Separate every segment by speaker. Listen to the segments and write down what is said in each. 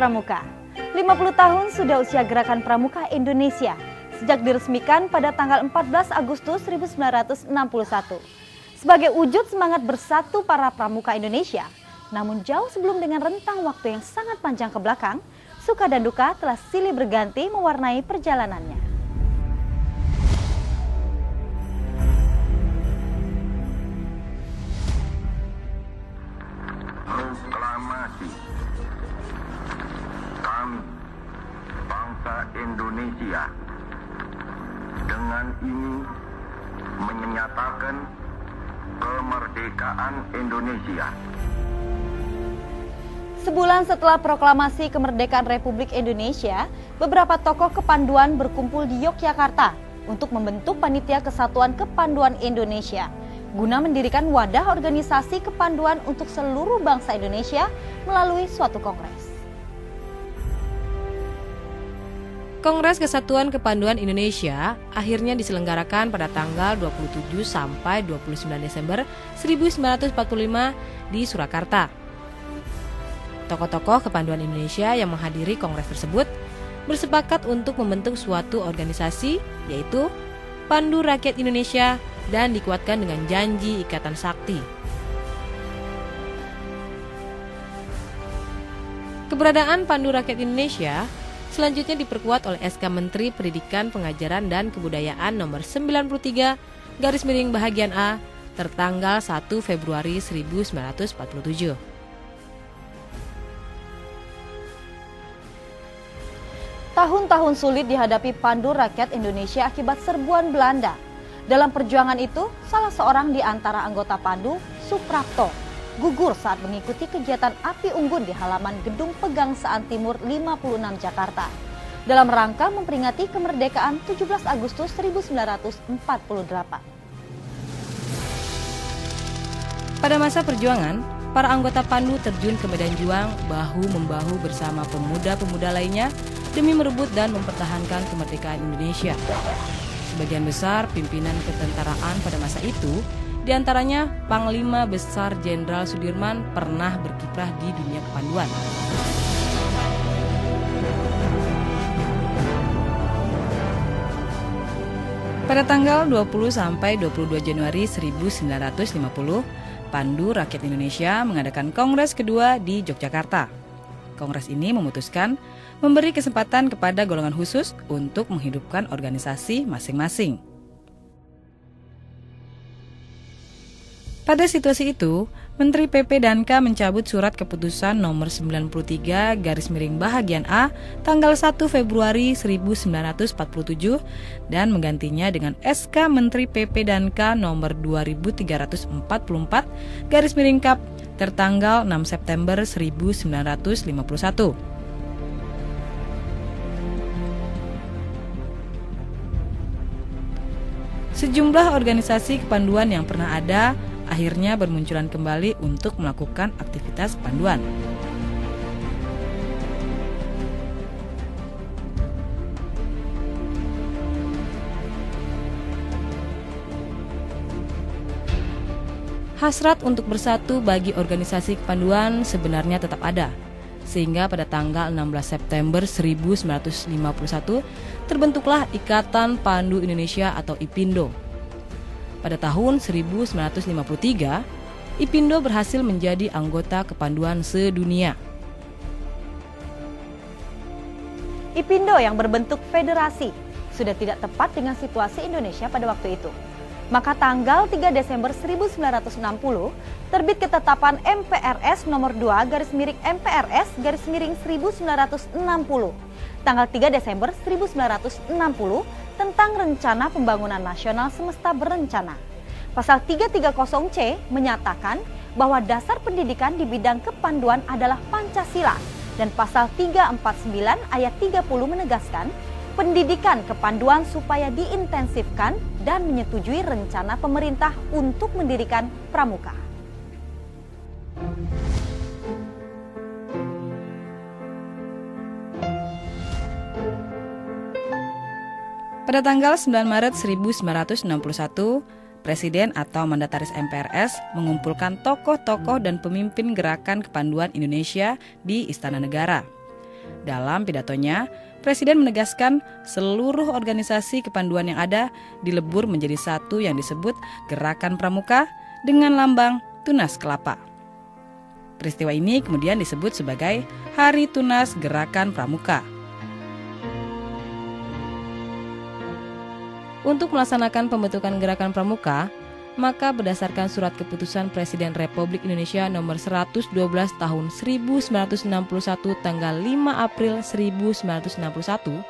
Speaker 1: Pramuka. 50 tahun sudah usia Gerakan Pramuka Indonesia sejak diresmikan pada tanggal 14 Agustus 1961. Sebagai wujud semangat bersatu para pramuka Indonesia, namun jauh sebelum dengan rentang waktu yang sangat panjang ke belakang, suka dan duka telah silih berganti mewarnai perjalanannya.
Speaker 2: Proklamasi kami, bangsa Indonesia, dengan ini menyatakan kemerdekaan Indonesia.
Speaker 1: Sebulan setelah proklamasi kemerdekaan Republik Indonesia, beberapa tokoh kepanduan berkumpul di Yogyakarta untuk membentuk Panitia Kesatuan Kepanduan Indonesia guna mendirikan wadah organisasi kepanduan untuk seluruh bangsa Indonesia melalui suatu kongres.
Speaker 3: Kongres Kesatuan Kepanduan Indonesia akhirnya diselenggarakan pada tanggal 27 sampai 29 Desember 1945 di Surakarta. Tokoh-tokoh kepanduan Indonesia yang menghadiri kongres tersebut bersepakat untuk membentuk suatu organisasi, yaitu Pandu Rakyat Indonesia, dan dikuatkan dengan janji Ikatan Sakti. Keberadaan Pandu Rakyat Indonesia selanjutnya diperkuat oleh SK Menteri Pendidikan, Pengajaran, dan Kebudayaan nomor 93/Bahagian A tertanggal 1 Februari 1947.
Speaker 1: Tahun-tahun sulit dihadapi Pandu Rakyat Indonesia akibat serbuan Belanda. Dalam perjuangan itu, salah seorang di antara anggota Pandu, Suprapto, gugur saat mengikuti kegiatan api unggun di halaman Gedung Pegangsaan Timur 56 Jakarta dalam rangka memperingati kemerdekaan 17 Agustus 1948.
Speaker 3: Pada masa perjuangan, para anggota Pandu terjun ke medan juang bahu-membahu bersama pemuda-pemuda lainnya demi merebut dan mempertahankan kemerdekaan Indonesia. Sebagian besar pimpinan ketentaraan pada masa itu, diantaranya Panglima Besar Jenderal Sudirman, pernah berkiprah di dunia kepanduan. Pada tanggal 20 sampai 22 Januari 1950, Pandu Rakyat Indonesia mengadakan kongres kedua di Yogyakarta. Kongres ini memutuskan memberi kesempatan kepada golongan khusus untuk menghidupkan organisasi masing-masing. Pada situasi itu, Menteri PP dan K mencabut surat keputusan nomor 93/Bahagian A tanggal 1 Februari 1947 dan menggantinya dengan SK Menteri PP dan K nomor 2344/Kap tertanggal 6 September 1951. Sejumlah organisasi kepanduan yang pernah ada akhirnya bermunculan kembali untuk melakukan aktivitas kepanduan. Hasrat untuk bersatu bagi organisasi kepanduan sebenarnya tetap ada, sehingga pada tanggal 16 September 1951 terbentuklah Ikatan Pandu Indonesia atau IPINDO. Pada tahun 1953, IPINDO berhasil menjadi anggota kepanduan sedunia.
Speaker 1: IPINDO yang berbentuk federasi sudah tidak tepat dengan situasi Indonesia pada waktu itu. Maka tanggal 3 Desember 1960 terbit ketetapan MPRS nomor 2/MPRS/1960 tanggal 3 Desember 1960 tentang Rencana Pembangunan Nasional Semesta Berencana. Pasal 330C menyatakan bahwa dasar pendidikan di bidang kepanduan adalah Pancasila dan pasal 349 ayat 30 menegaskan pendidikan kepanduan supaya diintensifkan dan menyetujui rencana pemerintah untuk mendirikan pramuka.
Speaker 3: Pada tanggal 9 Maret 1961, Presiden atau Mandataris MPRS mengumpulkan tokoh-tokoh dan pemimpin gerakan kepanduan Indonesia di Istana Negara. Dalam pidatonya, Presiden menegaskan seluruh organisasi kepanduan yang ada dilebur menjadi satu yang disebut Gerakan Pramuka dengan lambang tunas kelapa. Peristiwa ini kemudian disebut sebagai Hari Tunas Gerakan Pramuka. Untuk melaksanakan pembentukan Gerakan Pramuka, maka berdasarkan surat keputusan Presiden Republik Indonesia nomor 112 tahun 1961 tanggal 5 April 1961,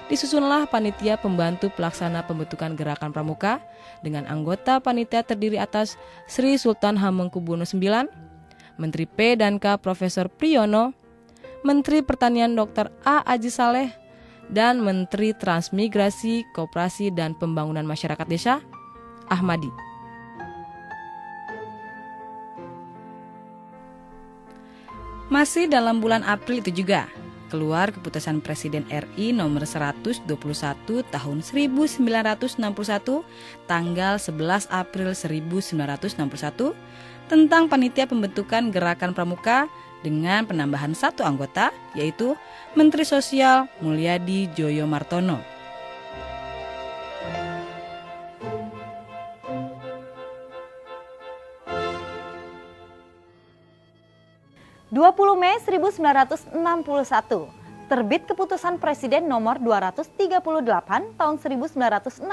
Speaker 3: disusunlah panitia pembantu pelaksana pembentukan Gerakan Pramuka dengan anggota panitia terdiri atas Sri Sultan Hamengkubuwono IX, Menteri P dan K Profesor Priyono, Menteri Pertanian Dr. A. Aji Saleh, dan Menteri Transmigrasi, Koperasi dan Pembangunan Masyarakat Desa, Ahmadi. Masih dalam bulan April itu juga, keluar keputusan Presiden RI nomor 121 tahun 1961 tanggal 11 April 1961 tentang panitia pembentukan Gerakan Pramuka dengan penambahan satu anggota, yaitu Menteri Sosial Mulyadi Joyo Martono.
Speaker 1: 20 Mei 1961, terbit Keputusan Presiden nomor 238 tahun 1961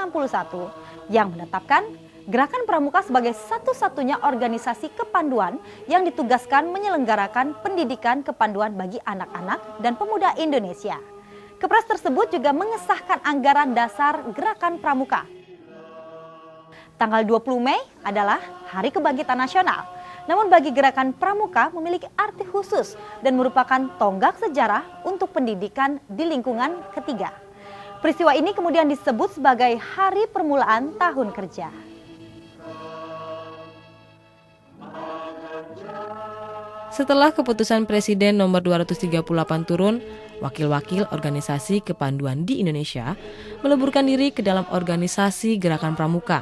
Speaker 1: yang menetapkan Gerakan Pramuka sebagai satu-satunya organisasi kepanduan yang ditugaskan menyelenggarakan pendidikan kepanduan bagi anak-anak dan pemuda Indonesia. Kepres tersebut juga mengesahkan anggaran dasar Gerakan Pramuka. Tanggal 20 Mei adalah Hari Kebangkitan Nasional. Namun bagi Gerakan Pramuka memiliki arti khusus dan merupakan tonggak sejarah untuk pendidikan di lingkungan ketiga. Peristiwa ini kemudian disebut sebagai Hari Permulaan Tahun Kerja.
Speaker 3: Setelah keputusan Presiden nomor 238 turun, wakil-wakil organisasi kepanduan di Indonesia meleburkan diri ke dalam organisasi Gerakan Pramuka.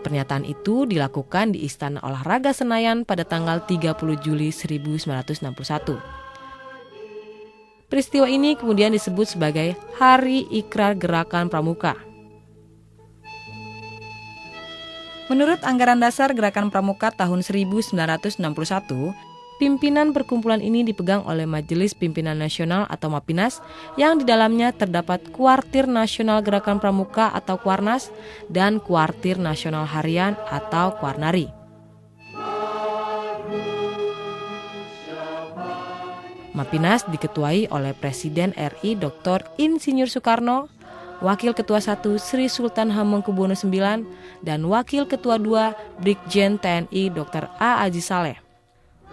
Speaker 3: Pernyataan itu dilakukan di Istana Olahraga Senayan pada tanggal 30 Juli 1961. Peristiwa ini kemudian disebut sebagai Hari Ikrar Gerakan Pramuka. Menurut anggaran dasar Gerakan Pramuka tahun 1961, pimpinan perkumpulan ini dipegang oleh Majelis Pimpinan Nasional atau MAPINAS yang di dalamnya terdapat Kuartir Nasional Gerakan Pramuka atau Kuarnas dan Kuartir Nasional Harian atau Kuarnari. MAPINAS diketuai oleh Presiden RI Dr. Insinyur Soekarno, Wakil Ketua 1 Sri Sultan Hamengkubuwono IX, dan Wakil Ketua 2 Brigjen TNI Dr. A. Aji Saleh.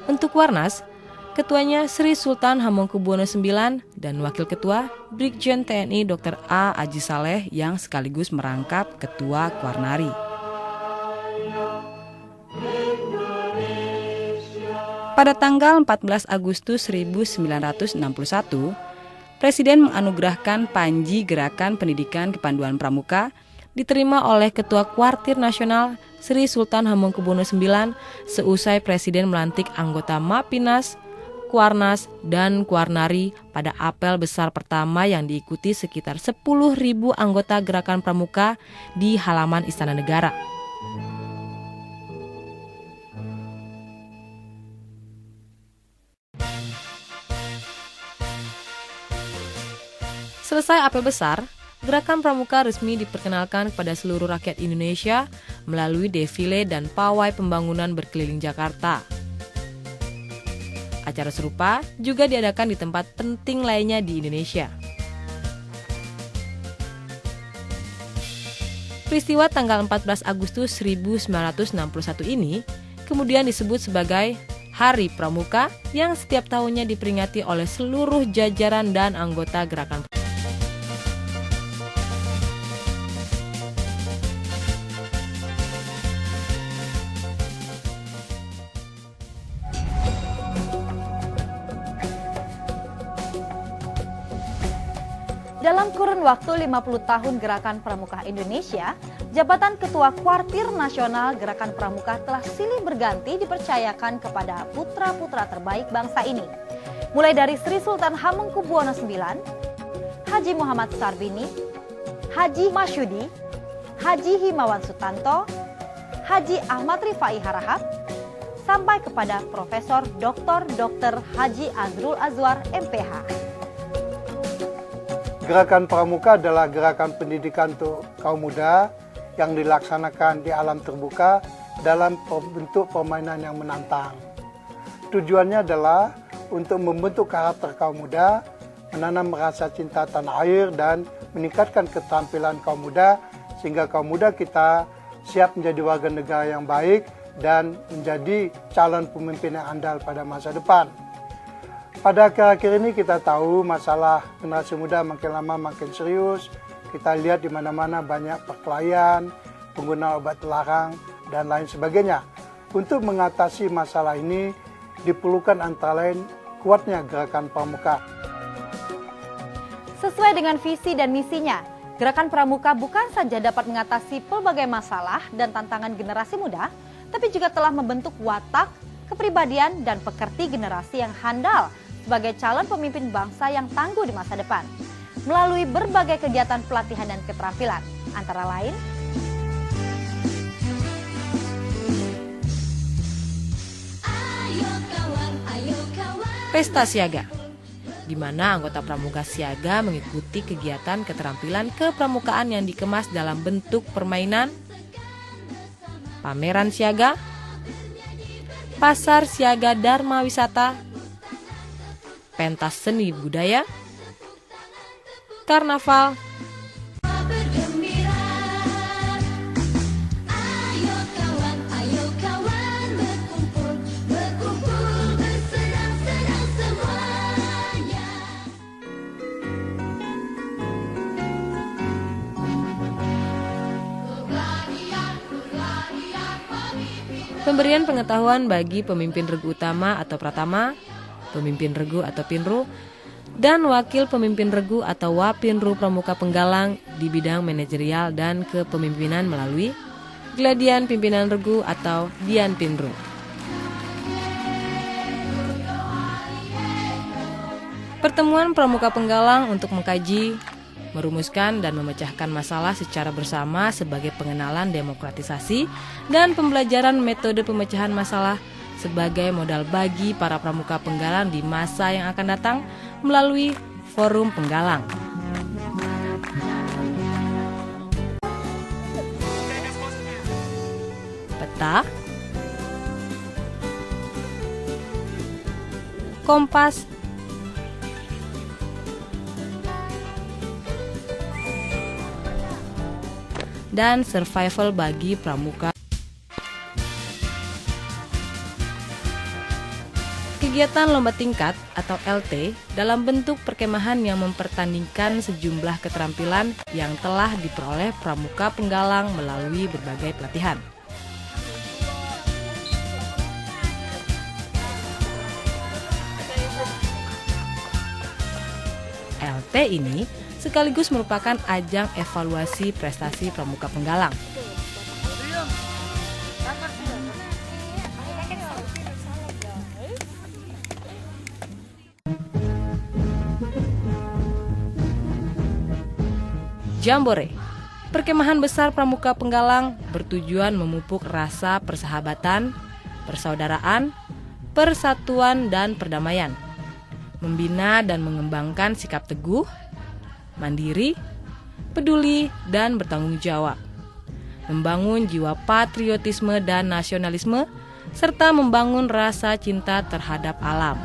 Speaker 3: Untuk Kuarnas, ketuanya Sri Sultan Hamengkubuwono IX dan Wakil Ketua Brigjen TNI Dr. A. Aji Saleh yang sekaligus merangkap Ketua Kuarnari. Pada tanggal 14 Agustus 1961, Presiden menganugerahkan Panji Gerakan Pendidikan Kepanduan Pramuka diterima oleh Ketua Kuartir Nasional Sri Sultan Hamengkubuwono IX seusai Presiden melantik anggota MAPINAS, Kuarnas, dan Kuarnari pada apel besar pertama yang diikuti sekitar 10.000 anggota Gerakan Pramuka di halaman Istana Negara. Selesai apel besar, Gerakan Pramuka resmi diperkenalkan kepada seluruh rakyat Indonesia melalui defile dan pawai pembangunan berkeliling Jakarta. Acara serupa juga diadakan di tempat penting lainnya di Indonesia. Peristiwa tanggal 14 Agustus 1961 ini kemudian disebut sebagai Hari Pramuka yang setiap tahunnya diperingati oleh seluruh jajaran dan anggota Gerakan Pramuka.
Speaker 1: Dalam kurun waktu 50 tahun Gerakan Pramuka Indonesia, jabatan Ketua Kuartir Nasional Gerakan Pramuka telah silih berganti dipercayakan kepada putra-putra terbaik bangsa ini. mulai dari Sri Sultan Hamengkubuwono IX, Haji Muhammad Sarbini, Haji Masyudi, Haji Himawan Sutanto, Haji Ahmad Rifai Harahap, sampai kepada Profesor Dr. Haji Azrul Azwar MPH.
Speaker 4: Gerakan Pramuka adalah gerakan pendidikan untuk kaum muda yang dilaksanakan di alam terbuka dalam bentuk permainan yang menantang. Tujuannya adalah untuk membentuk karakter kaum muda, menanam rasa cinta tanah air, dan meningkatkan keterampilan kaum muda sehingga kaum muda kita siap menjadi warga negara yang baik dan menjadi calon pemimpin yang andal pada masa depan. Pada akhir-akhir ini kita tahu masalah generasi muda makin lama makin serius. Kita lihat di mana-mana banyak perkelahian, penggunaan obat terlarang, dan lain sebagainya. Untuk mengatasi masalah ini diperlukan antara lain kuatnya gerakan Pramuka.
Speaker 1: Sesuai dengan visi dan misinya, Gerakan Pramuka bukan saja dapat mengatasi pelbagai masalah dan tantangan generasi muda, tapi juga telah membentuk watak, kepribadian, dan pekerti generasi yang handal sebagai calon pemimpin bangsa yang tangguh di masa depan. Melalui berbagai kegiatan pelatihan dan keterampilan, antara lain
Speaker 3: Pesta Siaga, di mana anggota Pramuka Siaga mengikuti kegiatan keterampilan kepramukaan yang dikemas dalam bentuk permainan, pameran siaga, pasar siaga Dharma Wisata, pentas seni budaya, karnaval, pemberian pengetahuan bagi pemimpin regu utama atau pratama, pemimpin regu atau pinru, dan wakil pemimpin regu atau wapinru Pramuka Penggalang di bidang manajerial dan kepemimpinan melalui Gladian Pimpinan Regu atau Dian Pinru. Pertemuan Pramuka Penggalang untuk mengkaji, merumuskan dan memecahkan masalah secara bersama sebagai pengenalan demokratisasi dan pembelajaran metode pemecahan masalah sebagai modal bagi para pramuka penggalang di masa yang akan datang melalui Forum Penggalang. Peta, kompas, dan survival bagi pramuka. Kegiatan lomba tingkat atau LT dalam bentuk perkemahan yang mempertandingkan sejumlah keterampilan yang telah diperoleh pramuka penggalang melalui berbagai pelatihan. LT ini sekaligus merupakan ajang evaluasi prestasi pramuka penggalang. Jambore, perkemahan besar pramuka penggalang bertujuan memupuk rasa persahabatan, persaudaraan, persatuan, dan perdamaian, membina dan mengembangkan sikap teguh, mandiri, peduli, dan bertanggung jawab, membangun jiwa patriotisme dan nasionalisme, serta membangun rasa cinta terhadap alam.